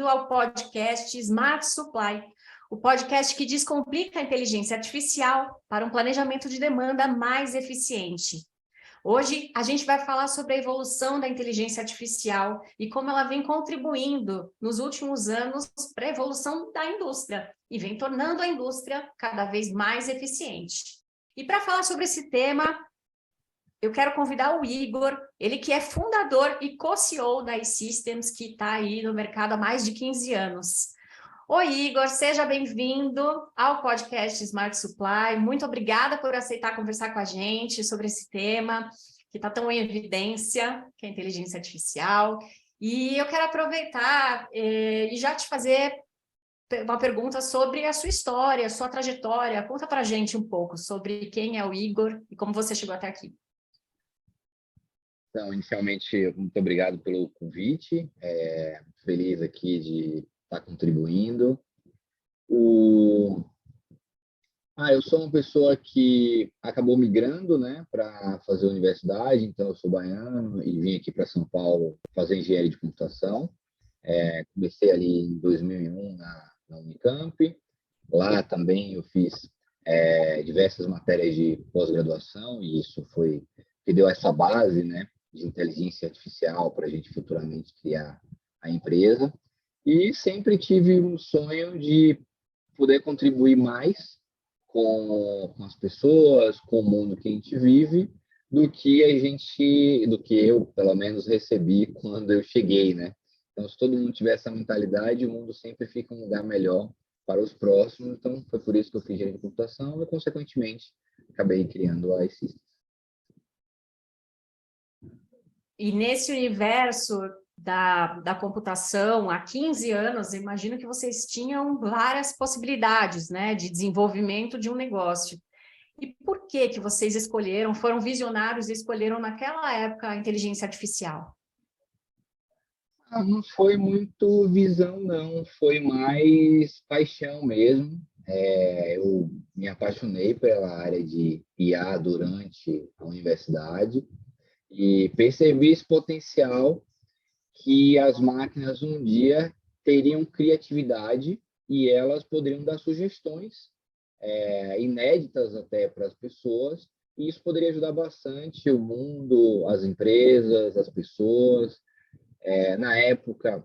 ao podcast Smart Supply, o podcast que descomplica a inteligência artificial para um planejamento de demanda mais eficiente. Hoje, a gente vai falar sobre a evolução da inteligência artificial e como ela vem contribuindo nos últimos anos para a evolução da indústria e vem tornando a indústria cada vez mais eficiente. E para falar sobre esse tema, eu quero convidar o Igor, ele que é fundador e co-CEO da iSystems, que está aí no mercado há mais de 15 anos. Oi, Igor, seja bem-vindo ao podcast Smart Supply. Muito obrigada por aceitar conversar com a gente sobre esse tema que está tão em evidência, que é a inteligência artificial. E eu quero aproveitar e já te fazer uma pergunta sobre a sua história, a sua trajetória. Conta para a gente um pouco sobre quem é o Igor e como você chegou até aqui. Então, inicialmente, muito obrigado pelo convite. Feliz aqui de estar contribuindo. Eu sou uma pessoa que acabou migrando, né, para fazer universidade, então eu sou baiano e vim aqui para São Paulo fazer engenharia de computação. Comecei ali em 2001 na Unicamp. Lá também eu fiz diversas matérias de pós-graduação e isso foi que deu essa base, né, de inteligência artificial para a gente futuramente criar a empresa. E sempre tive um sonho de poder contribuir mais com as pessoas, com o mundo que a gente vive, do que eu, pelo menos, recebi quando eu cheguei, né? Então, se todo mundo tiver essa mentalidade, o mundo sempre fica um lugar melhor para os próximos. Então, foi por isso que eu fiz engenharia de computação e, consequentemente, acabei criando a iSystems. E nesse universo da computação, há 15 anos, imagino que vocês tinham várias possibilidades, né, de desenvolvimento de um negócio. E por que vocês foram visionários e escolheram naquela época a inteligência artificial? Não foi muito visão, não. Foi mais paixão mesmo. Eu me apaixonei pela área de IA durante a universidade e percebi esse potencial que as máquinas um dia teriam criatividade e elas poderiam dar sugestões inéditas até para as pessoas, e isso poderia ajudar bastante o mundo, as empresas, as pessoas. Na época,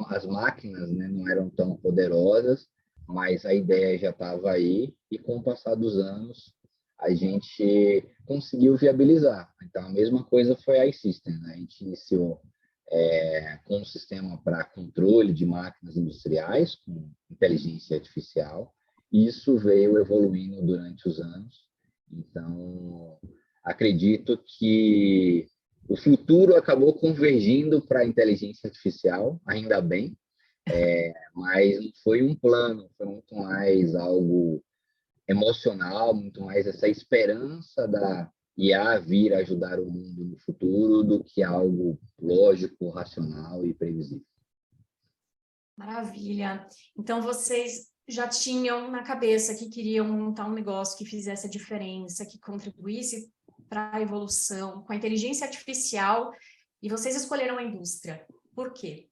as máquinas, né, não eram tão poderosas, mas a ideia já estava aí, e com o passar dos anos, a gente conseguiu viabilizar. Então, a mesma coisa foi a iSystems, né? A gente iniciou com um sistema para controle de máquinas industriais, com inteligência artificial, e isso veio evoluindo durante os anos. Então, acredito que o futuro acabou convergindo para a inteligência artificial, ainda bem, mas não foi um plano, foi muito mais algo emocional, muito mais essa esperança da IA vir ajudar o mundo no futuro do que algo lógico, racional e previsível. Maravilha. Então, vocês já tinham na cabeça que queriam montar um negócio que fizesse a diferença, que contribuísse para a evolução com a inteligência artificial, e vocês escolheram a indústria. Por quê?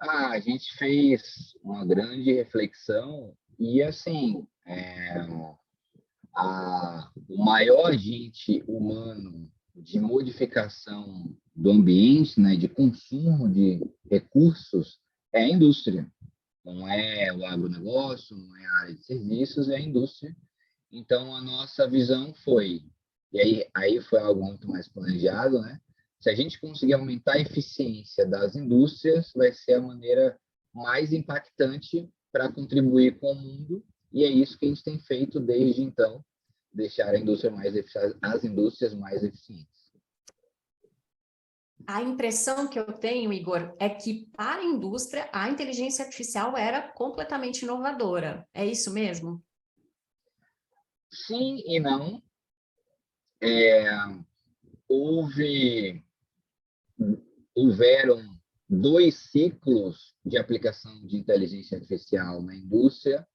A gente fez uma grande reflexão e, assim, o maior agente humano de modificação do ambiente, né, de consumo de recursos, é a indústria. Não é o agronegócio, não é a área de serviços, é a indústria. Então, a nossa visão foi, e aí foi algo muito mais planejado, né? Se a gente conseguir aumentar a eficiência das indústrias, vai ser a maneira mais impactante para contribuir com o mundo, e é isso que a gente tem feito desde então, deixar as indústrias mais eficientes. A impressão que eu tenho, Igor, é que para a indústria a inteligência artificial era completamente inovadora. É isso mesmo? Sim e não. Houveram 2 ciclos de aplicação de inteligência artificial na indústria,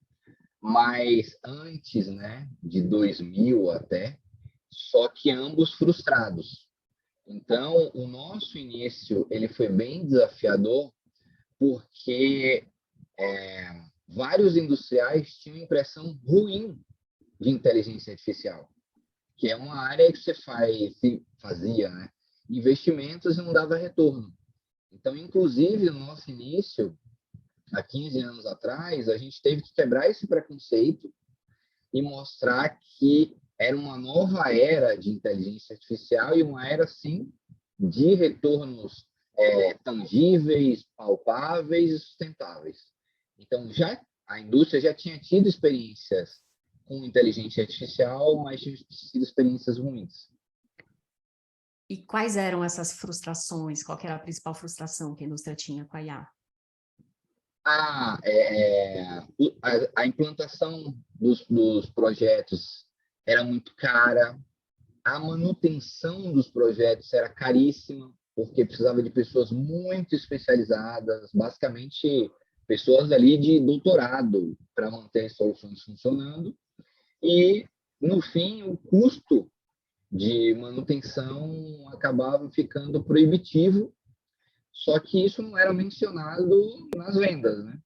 mas antes, né, de 2000 até, só que ambos frustrados. Então, o nosso início ele foi bem desafiador, porque vários industriais tinham impressão ruim de inteligência artificial, que é uma área que fazia, né, investimentos e não dava retorno. Então, inclusive, no nosso início, há 15 anos atrás, a gente teve que quebrar esse preconceito e mostrar que era uma nova era de inteligência artificial e uma era, sim, de retornos tangíveis, palpáveis e sustentáveis. Então, a indústria já tinha tido experiências com inteligência artificial, mas tinha sido experiências ruins. E quais eram essas frustrações? Qual que era a principal frustração que a indústria tinha com a IA? A implantação dos projetos era muito cara, a manutenção dos projetos era caríssima, porque precisava de pessoas muito especializadas, basicamente pessoas ali de doutorado para manter as soluções funcionando. E, no fim, o custo de manutenção acabava ficando proibitivo, só que isso não era mencionado nas vendas, né?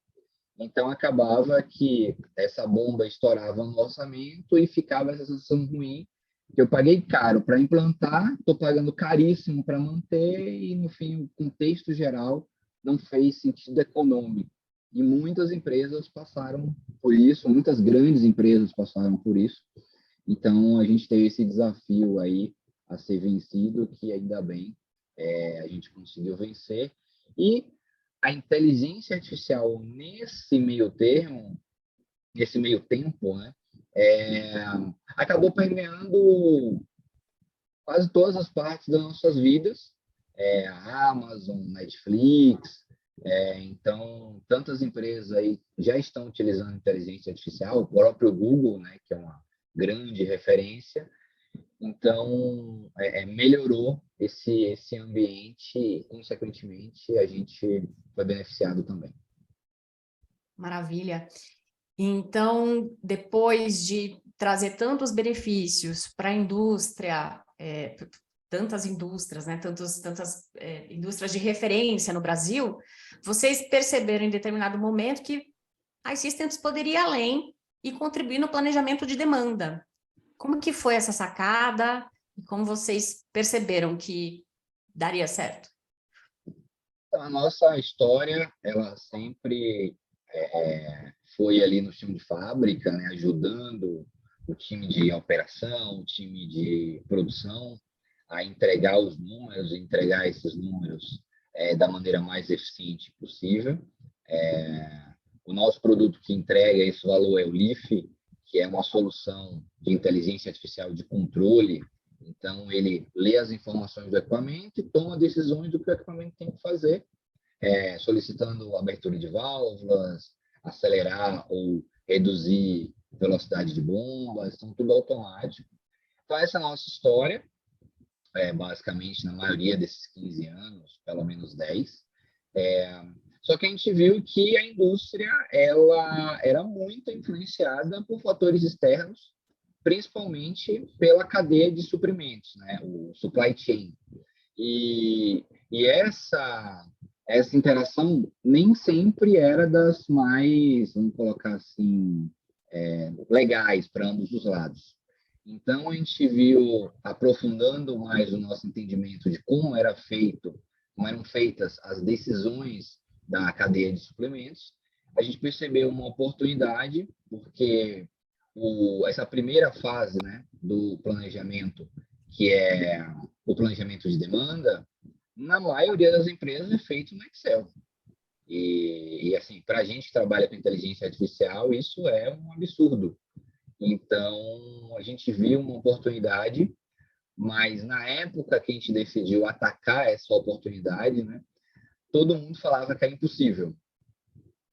Então, acabava que essa bomba estourava no orçamento e ficava essa sensação ruim, que eu paguei caro para implantar, estou pagando caríssimo para manter, e, no fim, o contexto geral não fez sentido econômico. E muitas empresas passaram por isso, muitas grandes empresas passaram por isso. Então, a gente teve esse desafio aí a ser vencido, que ainda bem a gente conseguiu vencer. E a inteligência artificial nesse meio tempo, né, acabou permeando quase todas as partes das nossas vidas, a Amazon, Netflix, então tantas empresas aí já estão utilizando inteligência artificial, o próprio Google, né, que é uma grande referência. Então, melhorou esse ambiente e, consequentemente, a gente foi beneficiado também. Maravilha. Então, depois de trazer tantos benefícios para a indústria, tantas indústrias, né, tantas indústrias de referência no Brasil, vocês perceberam em determinado momento que a Systems poderia ir além e contribuir no planejamento de demanda. Como que foi essa sacada e como vocês perceberam que daria certo? Então, a nossa história, ela sempre foi ali no chão de fábrica, né, ajudando o time de operação, o time de produção a entregar os números, entregar esses números da maneira mais eficiente possível. O nosso produto que entrega esse valor é o LIF, que é uma solução de inteligência artificial de controle. Então, ele lê as informações do equipamento e toma decisões do que o equipamento tem que fazer, solicitando abertura de válvulas, acelerar ou reduzir velocidade de bombas, então tudo automático. Então, essa é a nossa história, basicamente, na maioria desses 15 anos, pelo menos 10. Só que a gente viu que a indústria ela era muito influenciada por fatores externos, principalmente pela cadeia de suprimentos, né? O supply chain. E essa interação nem sempre era das mais, vamos colocar assim, legais para ambos os lados. Então, a gente viu, aprofundando mais o nosso entendimento de como eram feitas as decisões da cadeia de suplementos, a gente percebeu uma oportunidade, porque essa primeira fase, né, do planejamento, que é o planejamento de demanda, na maioria das empresas é feito no Excel. E assim, para a gente que trabalha com inteligência artificial, isso é um absurdo. Então, a gente viu uma oportunidade, mas na época que a gente decidiu atacar essa oportunidade, né, todo mundo falava que era impossível.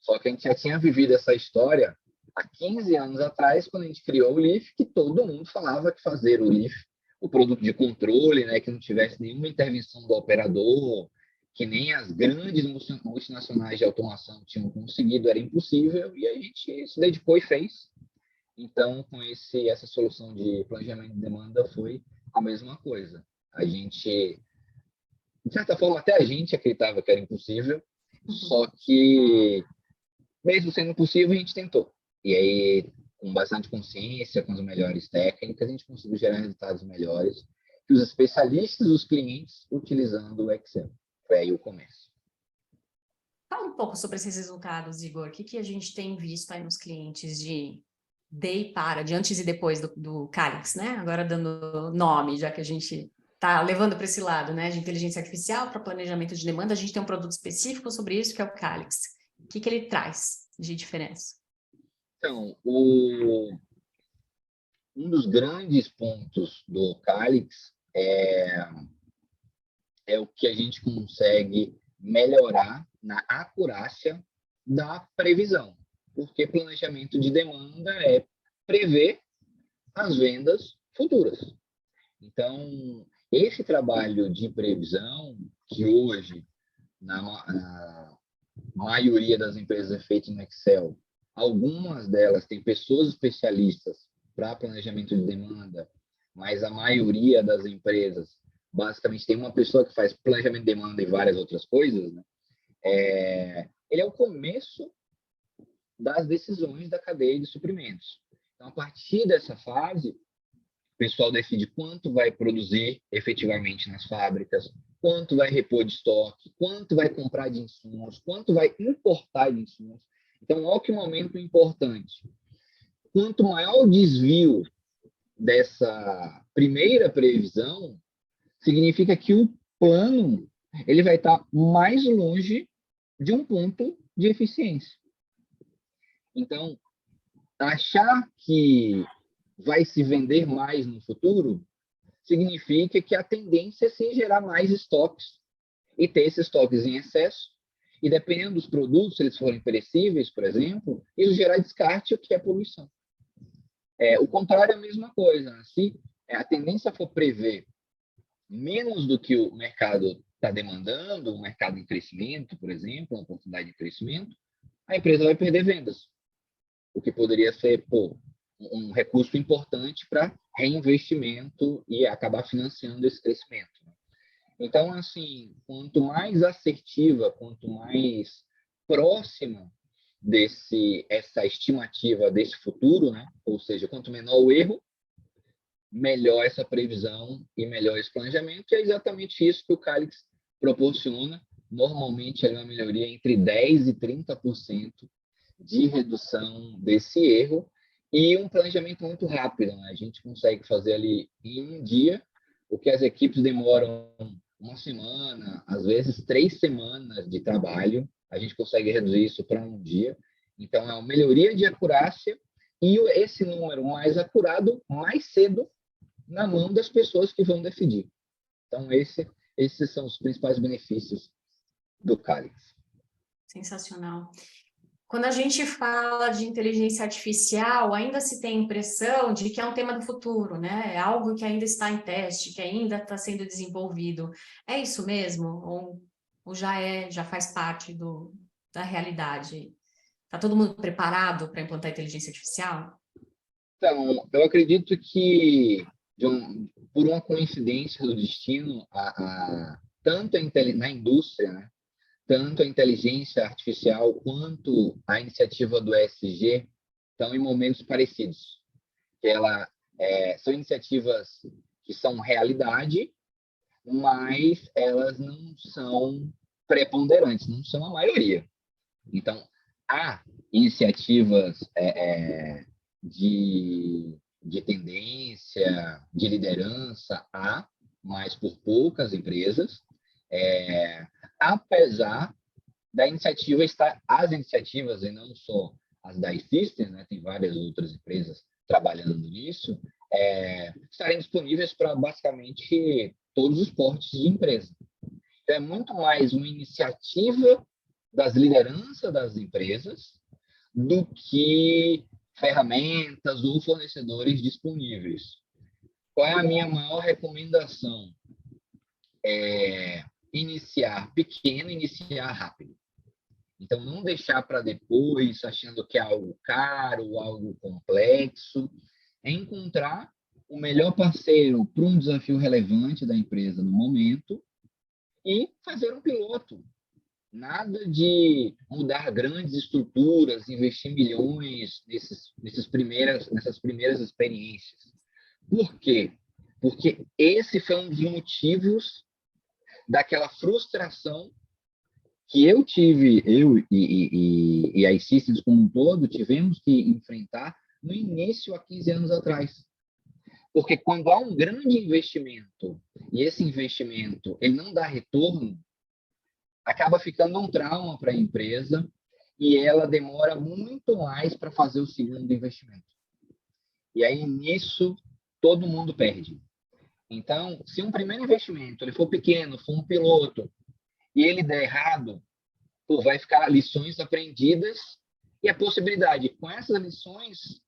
Só que a gente já tinha vivido essa história há 15 anos atrás, quando a gente criou o LIF, que todo mundo falava que fazer o LIF, o produto de controle, né, que não tivesse nenhuma intervenção do operador, que nem as grandes multinacionais de automação tinham conseguido, era impossível, e a gente se dedicou e fez. Então, com essa solução de planejamento de demanda foi a mesma coisa. A gente de certa forma, até a gente acreditava que era impossível, só que, mesmo sendo impossível, a gente tentou. E aí, com bastante consciência, com as melhores técnicas, a gente conseguiu gerar resultados melhores que os especialistas, os clientes, utilizando o Excel. Foi aí o começo. Fala um pouco sobre esses resultados, Igor. O que a gente tem visto aí nos clientes de antes e depois do Calix, né? Agora dando nome, já que a gente está levando para esse lado, né? De inteligência artificial para planejamento de demanda, a gente tem um produto específico sobre isso, que é o Calix. O que ele traz de diferença? Então, um dos grandes pontos do Calix é o que a gente consegue melhorar na acurácia da previsão, porque planejamento de demanda é prever as vendas futuras. Então, esse trabalho de previsão, que hoje, na maioria das empresas é feito no Excel, algumas delas têm pessoas especialistas para planejamento de demanda, mas a maioria das empresas basicamente tem uma pessoa que faz planejamento de demanda e várias outras coisas, né? Ele é o começo das decisões da cadeia de suprimentos. Então, a partir dessa fase, o pessoal decide quanto vai produzir efetivamente nas fábricas, quanto vai repor de estoque, quanto vai comprar de insumos, quanto vai importar de insumos. Então, olha que momento importante. Quanto maior o desvio dessa primeira previsão, significa que o plano ele vai estar mais longe de um ponto de eficiência. Então, achar que vai se vender mais no futuro significa que a tendência é se gerar mais estoques e ter esses estoques em excesso. E dependendo dos produtos, se eles forem perecíveis, por exemplo, isso gerar descarte, o que é poluição. O contrário é a mesma coisa. Se a tendência for prever menos do que o mercado está demandando, o mercado em crescimento, por exemplo, uma oportunidade de crescimento, a empresa vai perder vendas, o que poderia ser um recurso importante para reinvestimento e acabar financiando esse crescimento. Então, assim, quanto mais assertiva, quanto mais próxima essa estimativa desse futuro, né? Ou seja, quanto menor o erro, melhor essa previsão e melhor esse planejamento. E é exatamente isso que o Calix proporciona. Normalmente, é uma melhoria entre 10% e 30% de redução desse erro e um planejamento muito rápido, né? A gente consegue fazer ali em um dia o que as equipes demoram uma semana, às vezes 3 semanas de trabalho, a gente consegue reduzir isso para um dia. Então, é uma melhoria de acurácia e esse número mais acurado, mais cedo, na mão das pessoas que vão decidir. Então, esses são os principais benefícios do Calix. Sensacional. Quando a gente fala de inteligência artificial, ainda se tem a impressão de que é um tema do futuro, né? É algo que ainda está em teste, que ainda está sendo desenvolvido. É isso mesmo? Ou já faz parte da realidade? Está todo mundo preparado para implantar inteligência artificial? Então, eu acredito que, por uma coincidência do destino, tanto na indústria, né? Tanto a inteligência artificial quanto a iniciativa do ESG estão em momentos parecidos. São iniciativas que são realidade, mas elas não são preponderantes, não são a maioria. Então, há iniciativas de tendência, de liderança, mas por poucas empresas, apesar da iniciativa estar, as iniciativas, e não só as da iSystems, né, tem várias outras empresas trabalhando nisso, estarem disponíveis para basicamente todos os portes de empresa. Então, é muito mais uma iniciativa das lideranças das empresas do que ferramentas ou fornecedores disponíveis. Qual é a minha maior recomendação? Iniciar pequeno, iniciar rápido. Então, não deixar para depois, achando que é algo caro, algo complexo. É encontrar o melhor parceiro para um desafio relevante da empresa no momento e fazer um piloto. Nada de mudar grandes estruturas, investir milhões nessas primeiras experiências. Por quê? Porque esse foi um dos motivos daquela frustração que eu tive, e a iSystems como um todo, tivemos que enfrentar no início, há 15 anos atrás. Porque quando há um grande investimento, e esse investimento ele não dá retorno, acaba ficando um trauma para a empresa e ela demora muito mais para fazer o segundo investimento. E aí, nisso, todo mundo perde. Então, se um primeiro investimento ele for pequeno, for um piloto, e ele der errado, vai ficar lições aprendidas e a possibilidade, com essas lições,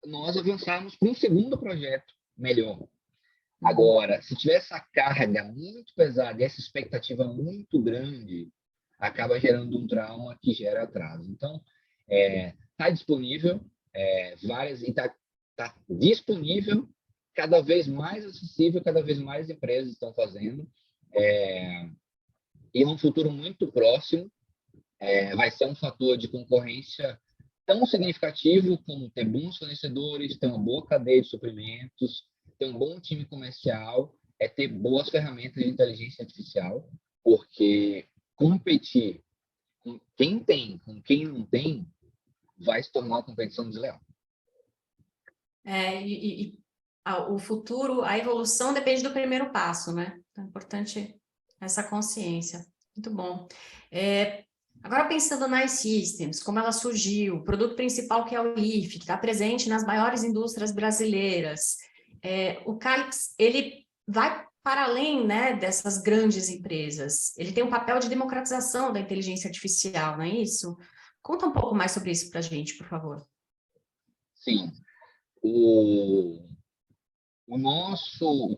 nós avançarmos para um segundo projeto melhor. Agora, se tiver essa carga muito pesada e essa expectativa muito grande, acaba gerando um trauma que gera atraso. Então, está disponível, e está disponível, cada vez mais acessível, cada vez mais empresas estão fazendo. E num futuro muito próximo, vai ser um fator de concorrência tão significativo como ter bons fornecedores, ter uma boa cadeia de suprimentos, ter um bom time comercial, ter boas ferramentas de inteligência artificial, porque competir com quem tem, com quem não tem, vai se tornar uma competição desleal. O futuro, a evolução depende do primeiro passo, né? Então, é importante essa consciência. Muito bom. Agora, pensando na iSystems, como ela surgiu, o produto principal que é o LIF, que está presente nas maiores indústrias brasileiras, o Calix, ele vai para além, né, dessas grandes empresas. Ele tem um papel de democratização da inteligência artificial, não é isso? Conta um pouco mais sobre isso para a gente, por favor. Sim. O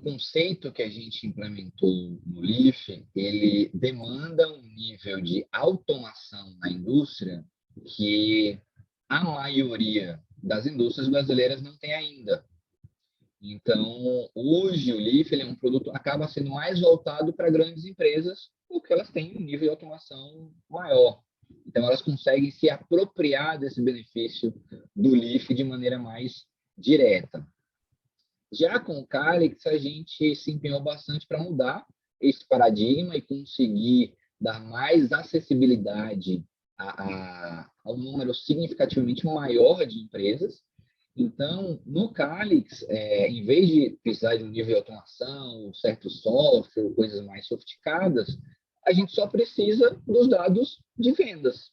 conceito que a gente implementou no LIF, ele demanda um nível de automação na indústria que a maioria das indústrias brasileiras não tem ainda. Então, hoje o LIF ele é um produto acaba sendo mais voltado para grandes empresas, porque elas têm um nível de automação maior. Então, elas conseguem se apropriar desse benefício do LIF de maneira mais direta. Já com o Calix, a gente se empenhou bastante para mudar esse paradigma e conseguir dar mais acessibilidade a um número significativamente maior de empresas. Então, no Calix, em vez de precisar de um nível de automação, certo software, coisas mais sofisticadas, a gente só precisa dos dados de vendas.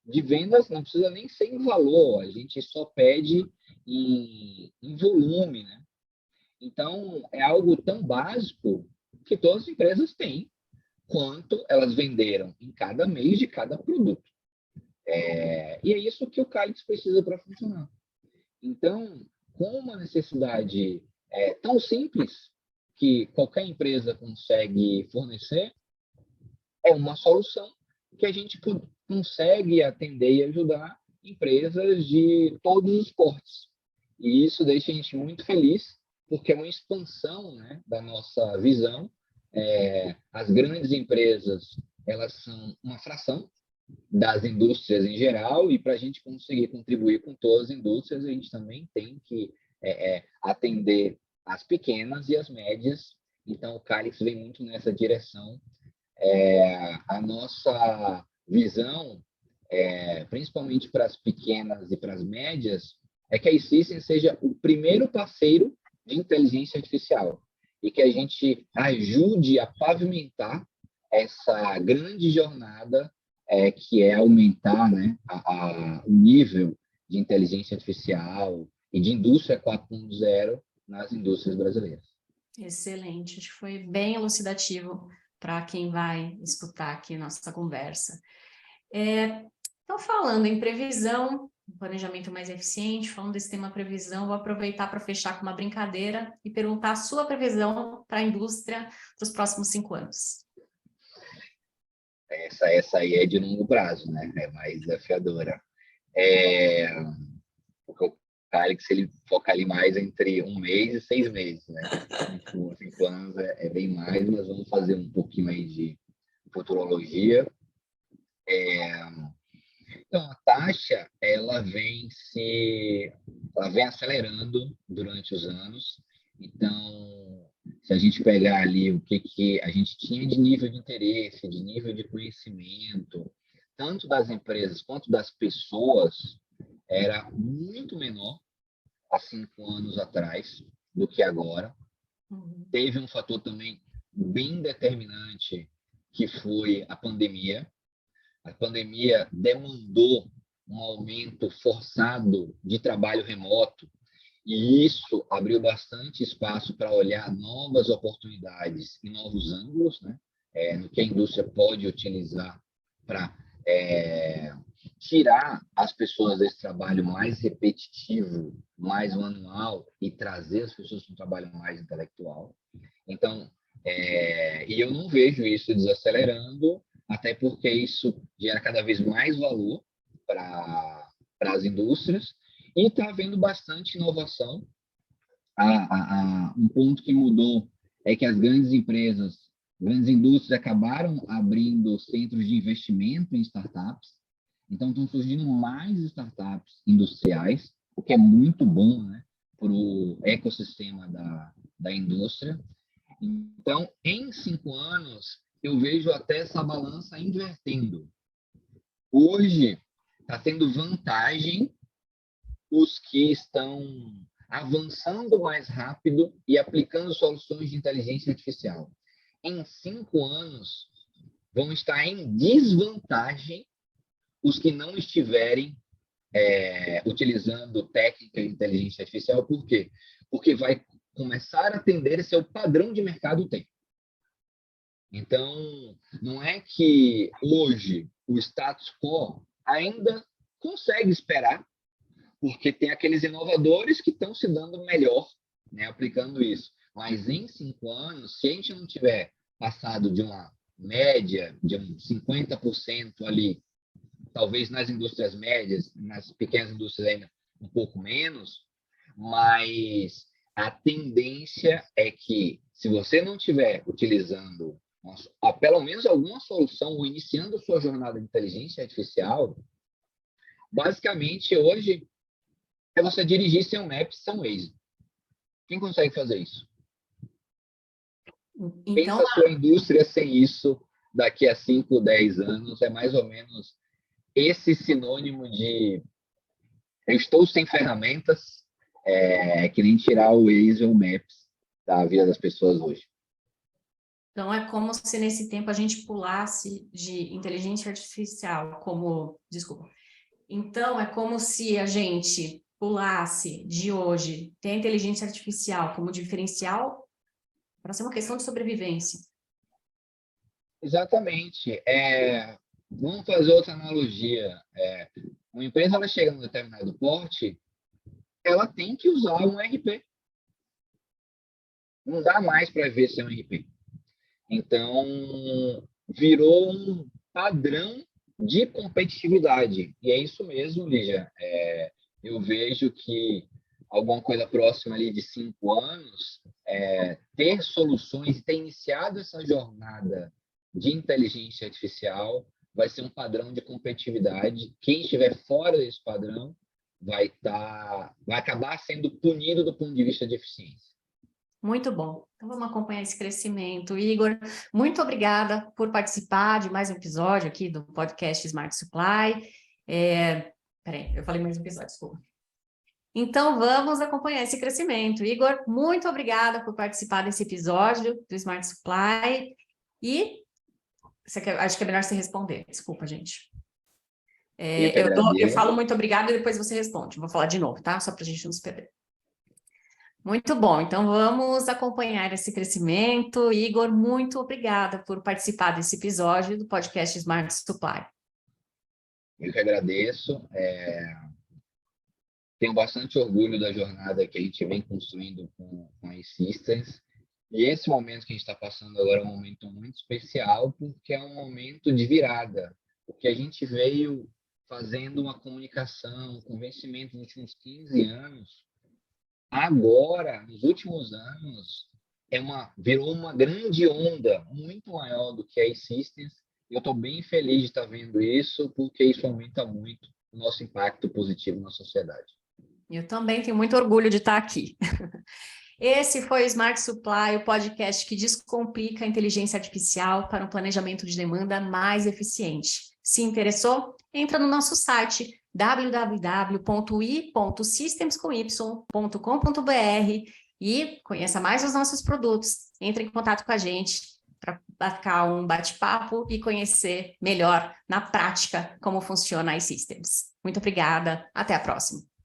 De vendas não precisa nem ser em valor, a gente só pede em volume, né? Então, é algo tão básico que todas as empresas têm, quanto elas venderam em cada mês de cada produto. E é isso que o Calix precisa para funcionar. Então, com uma necessidade tão simples que qualquer empresa consegue fornecer, é uma solução que a gente consegue atender e ajudar empresas de todos os portes. E isso deixa a gente muito feliz, porque é uma expansão, né, da nossa visão. As grandes empresas, elas são uma fração das indústrias em geral, e para a gente conseguir contribuir com todas as indústrias, a gente também tem que atender as pequenas e as médias. Então, o Calix vem muito nessa direção. A nossa visão, principalmente para as pequenas e para as médias, é que a iSystems seja o primeiro parceiro de inteligência artificial e que a gente ajude a pavimentar essa grande jornada que é aumentar, né, o nível de inteligência artificial e de indústria 4.0 nas indústrias brasileiras. Excelente, acho que foi bem elucidativo para quem vai escutar aqui nossa conversa. Então, falando em previsão, planejamento mais eficiente, falando desse tema previsão, vou aproveitar para fechar com uma brincadeira e perguntar a sua previsão para a indústria dos próximos 5 anos. Essa aí é de longo prazo, né? É mais desafiadora. Calix, ele foca ali mais entre 1 mês e 6 meses, né? 5 anos é bem mais, mas vamos fazer um pouquinho aí de futurologia. Então, a taxa, ela vem acelerando durante os anos. Então, se a gente pegar ali o que a gente tinha de nível de interesse, de nível de conhecimento, tanto das empresas quanto das pessoas, era muito menor há 5 anos atrás do que agora. Uhum. Teve um fator também bem determinante, que foi a pandemia. A pandemia demandou um aumento forçado de trabalho remoto, e isso abriu bastante espaço para olhar novas oportunidades e novos ângulos, né? No que a indústria pode utilizar para tirar as pessoas desse trabalho mais repetitivo, mais manual, e trazer as pessoas para um trabalho mais intelectual. Então, e eu não vejo isso desacelerando, até porque isso gera cada vez mais valor para as indústrias, e está havendo bastante inovação. Um ponto que mudou é que as grandes empresas, grandes indústrias acabaram abrindo centros de investimento em startups. Então, estão surgindo mais startups industriais, o que é muito bom, né, para o ecossistema da indústria. Então, em 5 anos, eu vejo até essa balança invertendo. Hoje, está tendo vantagem os que estão avançando mais rápido e aplicando soluções de inteligência artificial. Em 5 anos, vão estar em desvantagem os que não estiverem utilizando técnica de inteligência artificial. Por quê? Porque vai começar a tender a ser o padrão de mercado tem. Então, não é que hoje o status quo ainda consegue esperar, porque tem aqueles inovadores que estão se dando melhor, né, aplicando isso. Mas em 5 anos, se a gente não tiver passado de uma média de um 50% ali, talvez nas indústrias médias, nas pequenas indústrias ainda um pouco menos, mas a tendência é que, se você não estiver utilizando pelo menos alguma solução ou iniciando sua jornada de inteligência artificial, basicamente hoje é você dirigir seu Maps, seu Waze. Quem consegue fazer isso? Então, Pensa a sua indústria sem isso daqui a 5, 10 anos, é mais ou menos esse sinônimo de eu estou sem ferramentas, que nem tirar o Waze ou o Maps da vida das pessoas hoje. então é como se nesse tempo a gente pulasse de inteligência artificial desculpa. Então é como se a gente pulasse de hoje ter a inteligência artificial como diferencial para ser uma questão de sobrevivência. Exatamente. Vamos fazer outra analogia. Uma empresa, ela chega num determinado porte, ela tem que usar um RP. Não dá mais para ver sem um RP. Então, virou um padrão de competitividade. E é isso mesmo, Lígia. Eu vejo que alguma coisa próxima ali de 5 anos, ter soluções, ter iniciado essa jornada de inteligência artificial vai ser um padrão de competitividade. Quem estiver fora desse padrão vai acabar sendo punido do ponto de vista de eficiência. Muito bom. Então vamos acompanhar esse crescimento. Igor, muito obrigada por participar de mais um episódio aqui do podcast Smart Supply. Peraí, eu falei mais um episódio, desculpa. Então vamos acompanhar esse crescimento. Igor, muito obrigada por participar desse episódio do Smart Supply. E acho que é melhor você responder. Desculpa, gente. Eu falo muito obrigada e depois você responde. Vou falar de novo, tá? Só para a gente não se perder. Muito bom, então vamos acompanhar esse crescimento. Igor, muito obrigada por participar desse episódio do podcast Smart Supply. Eu que agradeço. Tenho bastante orgulho da jornada que a gente vem construindo com a E-Systems. E esse momento que a gente está passando agora é um momento muito especial, porque é um momento de virada. O que a gente veio fazendo uma comunicação, um convencimento nos últimos 15 anos. Agora, nos últimos anos, virou uma grande onda, muito maior do que a E-Systems. Eu estou bem feliz de estar vendo isso, porque isso aumenta muito o nosso impacto positivo na sociedade. Eu também tenho muito orgulho de estar aqui. Esse foi o Smart Supply, o podcast que descomplica a inteligência artificial para um planejamento de demanda mais eficiente. Se interessou? Entra no nosso site www.i.systemscom.com.br e conheça mais os nossos produtos. Entre em contato com a gente para marcar um bate-papo e conhecer melhor na prática como funciona a iSystems. Muito obrigada, até a próxima.